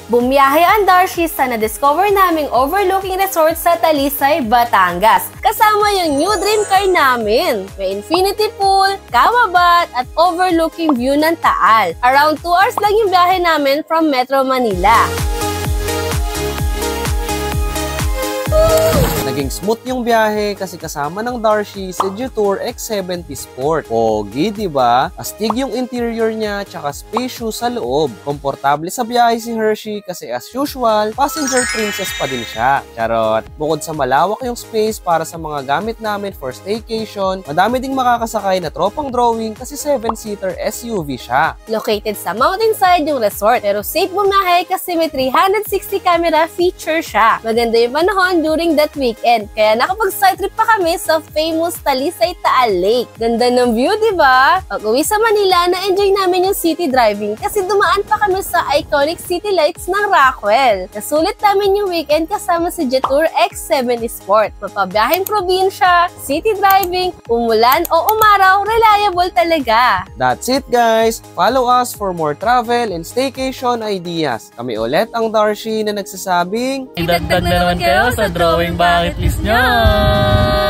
Bumiyahe ang Darshi sa na-discover naming overlooking resort sa Talisay, Batangas. Kasama yung new dream car namin. May infinity pool, kawabat, at overlooking view ng Taal. Around 2 hours lang yung biyahe namin from Metro Manila. Naging smooth yung biyahe kasi kasama ng Darshi si Jetour X70 Sport. Pogi, diba? Astig yung interior niya tsaka spacious sa loob. Komportable sa biyahe si Hershey kasi as usual, passenger princess pa din siya. Charot! Bukod sa malawak yung space para sa mga gamit namin for staycation, madami ding makakasakay na tropang drawing kasi 7-seater SUV siya. Located sa mountainside yung resort pero safe bumiyahe kasi may 360 camera feature siya. Maganda yung panahon during that weekend, kaya nakapag-side trip pa kami sa famous Talisay Taal Lake. Ganda ng view, diba? Pag-uwi sa Manila, na-enjoy namin yung city driving kasi dumaan pa kami sa iconic city lights ng Rockwell. Nasulit namin yung weekend kasama si Jetour X70 Sport. Mapabiyaheng probinsya, city driving, umulan o umaraw, reliable talaga. That's it, guys! Follow us for more travel and staycation ideas. Kami ulit ang Darshi na nagsasabing, idagdag na naman kayo sa drawing bucket list nyo!